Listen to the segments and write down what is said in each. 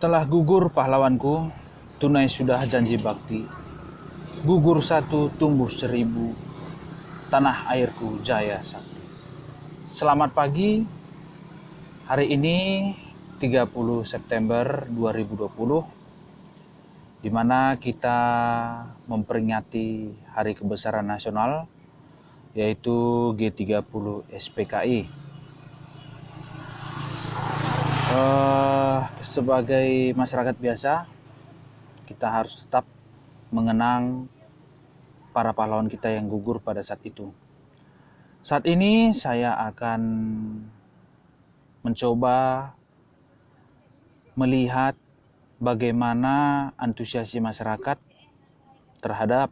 Telah gugur pahlawanku, tunai sudah janji bakti. Gugur satu, tumbuh seribu, tanah airku jaya sakti. Selamat pagi, hari ini 30 September 2020, di mana kita memperingati Hari Kebesaran Nasional, yaitu G30 SPKI. Sebagai masyarakat biasa, kita harus tetap mengenang para pahlawan kita yang gugur pada saat itu. Saat ini saya akan mencoba melihat bagaimana antusiasi masyarakat terhadap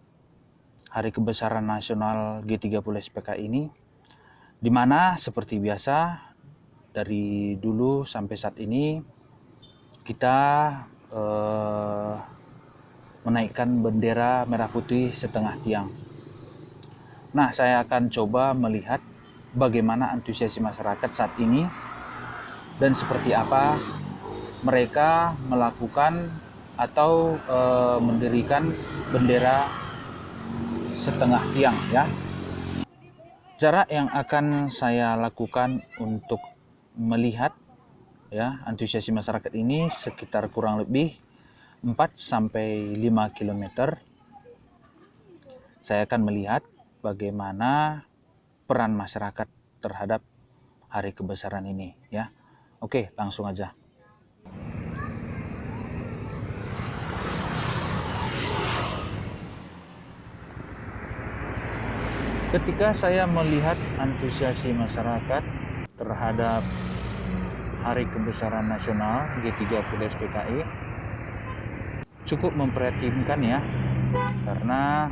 Hari Kebesaran Nasional G30 SPKI ini, di mana seperti biasa dari dulu sampai saat ini kita menaikkan bendera merah putih setengah tiang. Nah, saya akan coba melihat bagaimana antusiasi masyarakat saat ini dan seperti apa mereka melakukan atau mendirikan bendera setengah tiang, ya. Jarak yang akan saya lakukan untuk melihat, ya, antusiasi masyarakat ini sekitar kurang lebih 4-5 km. Saya akan melihat bagaimana peran masyarakat terhadap Hari Kebesaran ini, ya. Oke, langsung aja. Ketika saya melihat antusiasi masyarakat terhadap Hari Kebesaran Nasional G30 SPKI, cukup memprihatinkan, ya, karena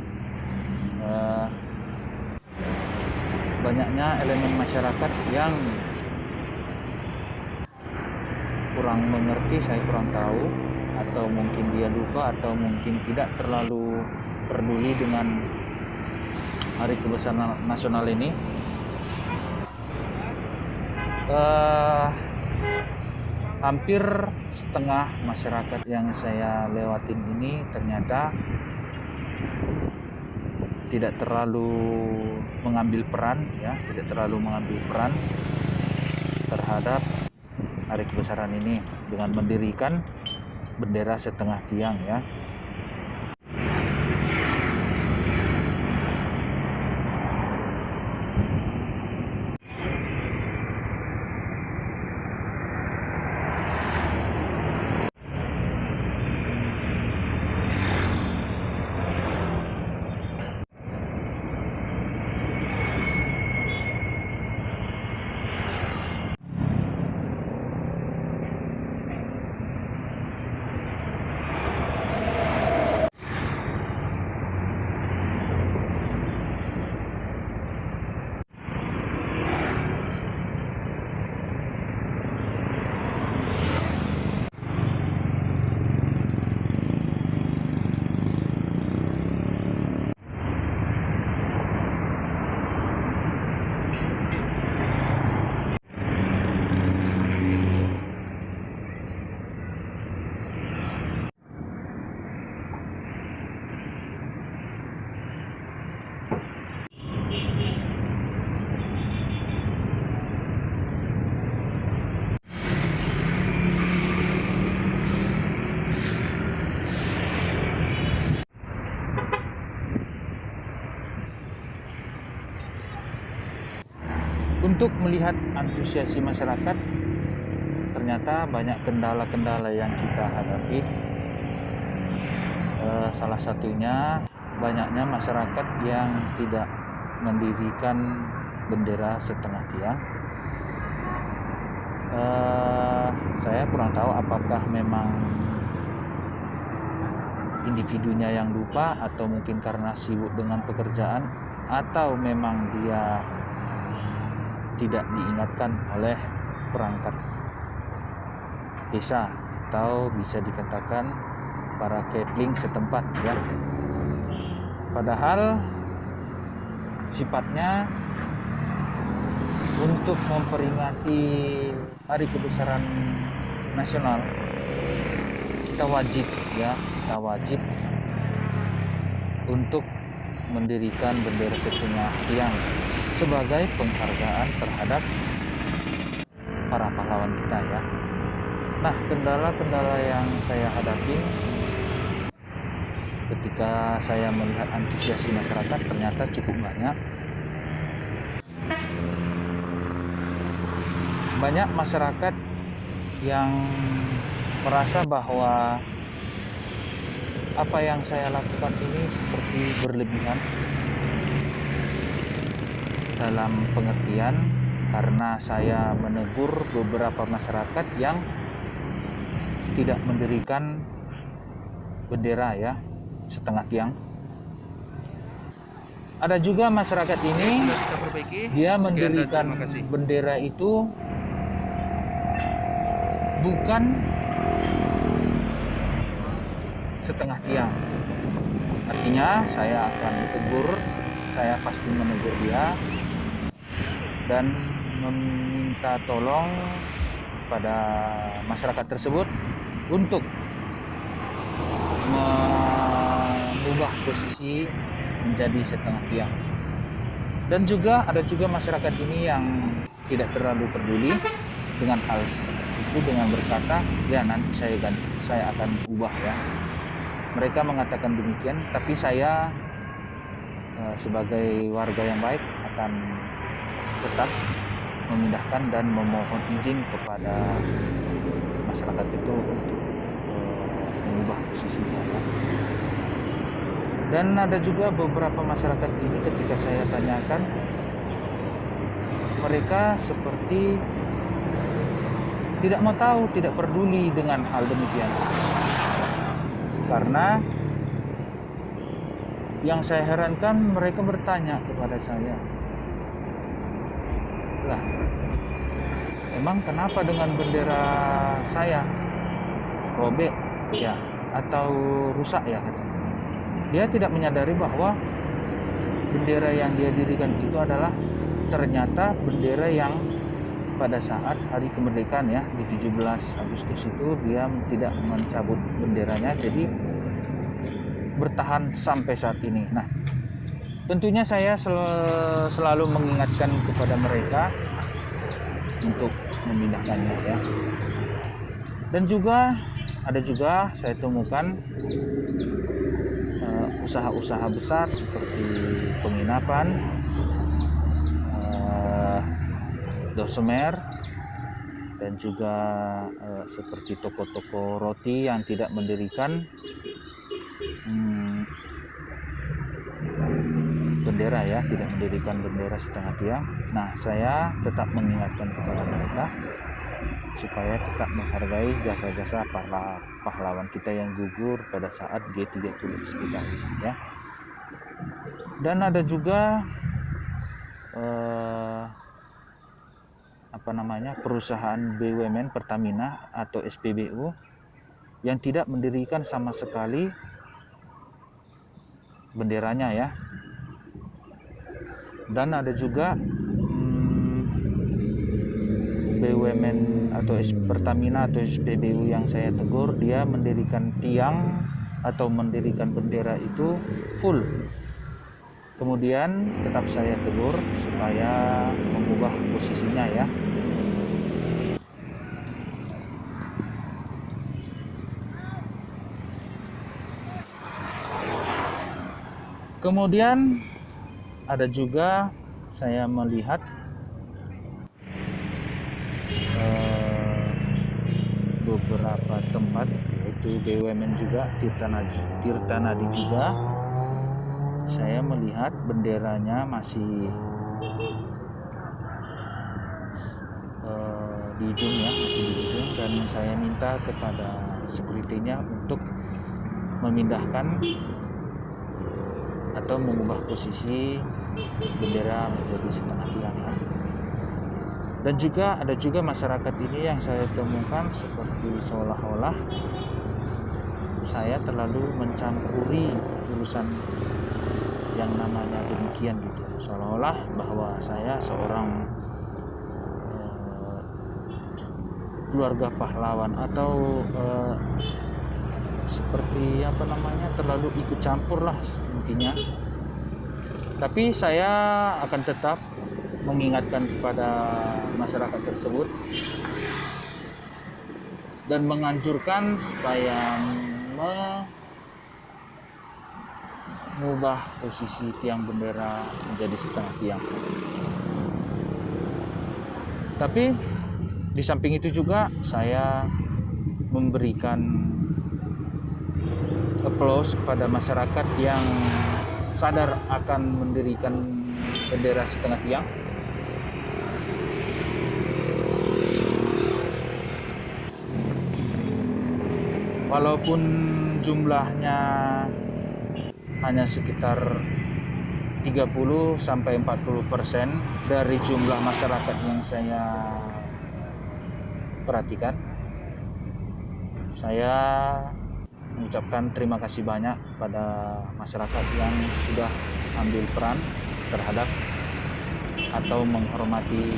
banyaknya elemen masyarakat yang kurang mengerti, saya kurang tahu, atau mungkin dia lupa, atau mungkin tidak terlalu peduli dengan Hari Kebesaran Nasional ini. Hampir setengah masyarakat yang saya lewatin ini ternyata tidak terlalu mengambil peran, ya, tidak terlalu mengambil peran terhadap Hari Kebesaran ini dengan mendirikan bendera setengah tiang, ya. Untuk melihat antusiasi masyarakat, ternyata banyak kendala-kendala yang kita hadapi. Salah satunya banyaknya masyarakat yang tidak mendirikan bendera setengah tiang. Saya kurang tahu apakah memang individunya yang lupa, atau mungkin karena sibuk dengan pekerjaan, atau memang dia tidak diingatkan oleh perangkat desa, atau bisa dikatakan para kepling setempat, ya. Padahal sifatnya untuk memperingati Hari Kebesaran Nasional kita wajib ya, kita wajib untuk mendirikan bendera setengah tiang sebagai penghargaan terhadap para pahlawan kita ya. Nah, kendala-kendala yang saya hadapi ketika saya melihat antusiasi masyarakat ternyata cukup banyak. Banyak masyarakat yang merasa bahwa apa yang saya lakukan ini seperti berlebihan, dalam pengertian karena saya menegur beberapa masyarakat yang tidak mendirikan bendera ya setengah tiang. Ada juga masyarakat ini dia mendirikan bendera itu bukan setengah tiang. Artinya saya akan tegur, saya pasti menegur dia dan meminta tolong pada masyarakat tersebut untuk mengubah posisi menjadi setengah tiang. Dan juga ada juga masyarakat ini yang tidak terlalu peduli dengan hal itu dengan berkata, ya nanti saya akan ubah ya. Mereka mengatakan demikian, tapi saya sebagai warga yang baik akan tetap memindahkan dan memohon izin kepada masyarakat itu untuk mengubah posisinya ya. Dan ada juga beberapa masyarakat ini ketika saya tanyakan, mereka seperti tidak mau tahu, tidak peduli dengan hal demikian. Karena yang saya herankan, mereka bertanya kepada saya, lah, emang kenapa dengan bendera saya robek ya atau rusak ya? Dia tidak menyadari bahwa bendera yang dia dirikan itu adalah ternyata bendera yang pada saat hari kemerdekaan ya di 17 Agustus itu dia tidak mencabut benderanya, jadi bertahan sampai saat ini. Nah, tentunya saya selalu mengingatkan kepada mereka untuk memindahkannya ya. Dan juga ada juga saya temukan usaha-usaha besar seperti penginapan, dosemer, dan juga seperti toko-toko roti yang tidak mendirikan bendera ya, tidak mendirikan bendera setengah tiang. Nah, saya tetap mengingatkan kepada mereka supaya tetap menghargai jasa-jasa para pahlawan kita yang gugur pada saat G30 kita ya. Dan ada juga perusahaan BUMN Pertamina atau SPBU yang tidak mendirikan sama sekali benderanya ya. Dan ada juga BUMN atau Pertamina atau SPBU yang saya tegur, dia mendirikan tiang atau mendirikan bendera itu full. Kemudian tetap saya tegur supaya mengubah posisinya ya. Kemudian ada juga saya melihat beberapa tempat yaitu BUMN juga, Tirtanadi juga, saya melihat benderanya masih di ujung ya, masih di ujung, dan saya minta kepada sekuritinya untuk memindahkan atau mengubah posisi bendera menjadi setengah tiang. Dan juga ada juga masyarakat ini yang saya temukan seperti seolah-olah saya terlalu mencampuri urusan yang namanya demikian gitu, seolah-olah bahwa saya seorang keluarga pahlawan atau seperti apa namanya, terlalu ikut campur lah intinya. Tapi saya akan tetap mengingatkan kepada masyarakat tersebut dan menganjurkan supaya mengubah posisi tiang bendera menjadi setengah tiang. Tapi di samping itu juga saya memberikan applause kepada masyarakat yang sadar akan mendirikan bendera setengah tiang. Walaupun jumlahnya hanya sekitar 30-40% dari jumlah masyarakat yang saya perhatikan, saya mengucapkan terima kasih banyak pada masyarakat yang sudah ambil peran terhadap atau menghormati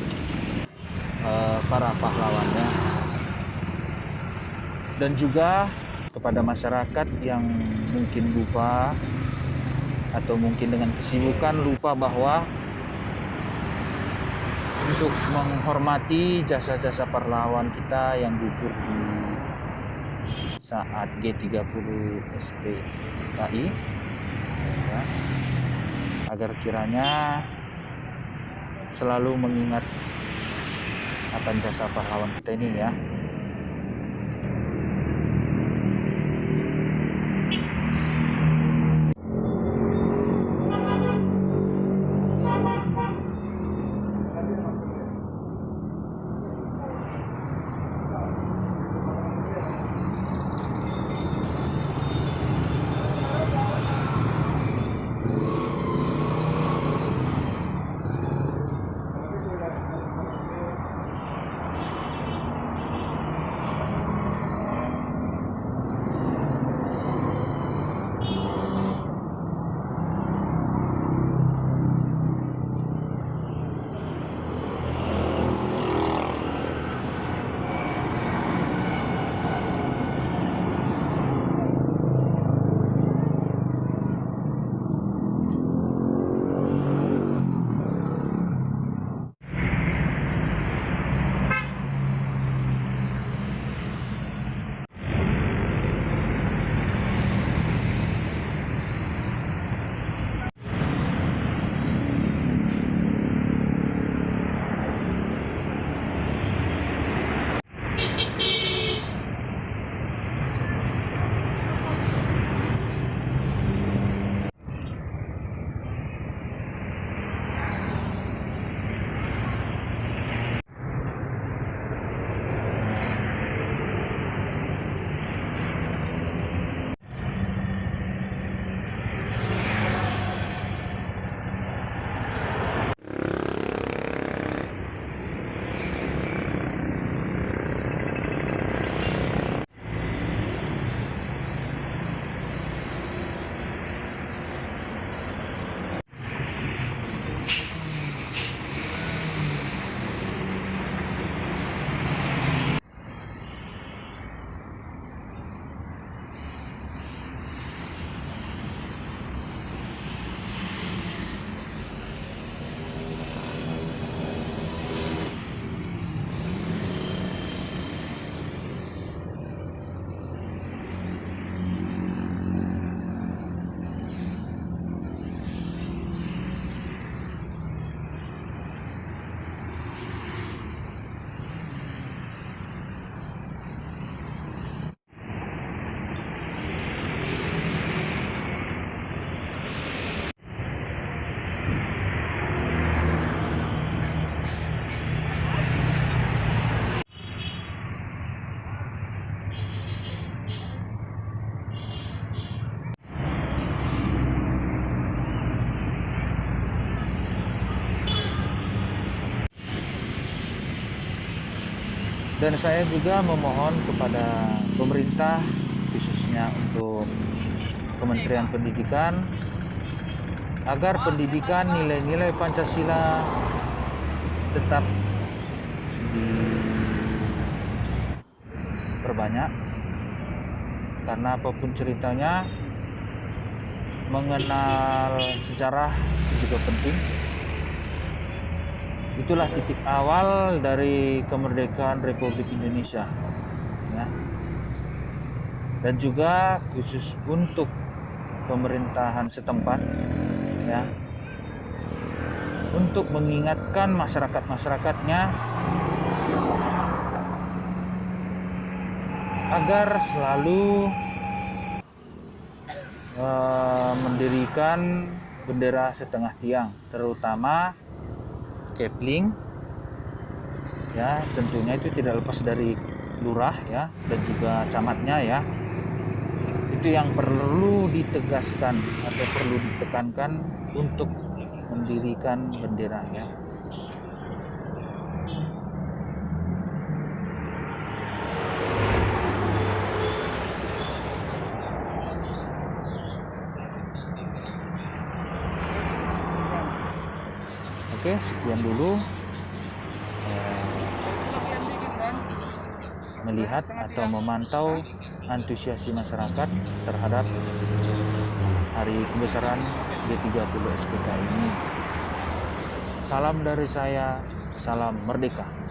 para pahlawannya, dan juga kepada masyarakat yang mungkin lupa atau mungkin dengan kesibukan lupa bahwa untuk menghormati jasa-jasa pahlawan kita yang gugur di saat G30 SPKI, ya, agar kiranya selalu mengingat akan jasa pahlawan kita ini ya. Dan saya juga memohon kepada pemerintah, khususnya untuk Kementerian Pendidikan, agar pendidikan nilai-nilai Pancasila tetap diperbanyak, karena apapun ceritanya, mengenal sejarah juga penting. Itulah titik awal dari kemerdekaan Republik Indonesia, ya. Dan juga khusus untuk pemerintahan setempat, ya, untuk mengingatkan masyarakat-masyarakatnya agar selalu mendirikan bendera setengah tiang, terutama Kepling, ya. Tentunya itu tidak lepas dari lurah, ya, dan juga camatnya, ya. Itu yang perlu ditegaskan atau perlu ditekankan untuk mendirikan bendera, ya. Oke, sekian dulu melihat atau memantau antusiasi masyarakat terhadap hari kebesaran G30 SPK ini. Salam dari saya, salam merdeka.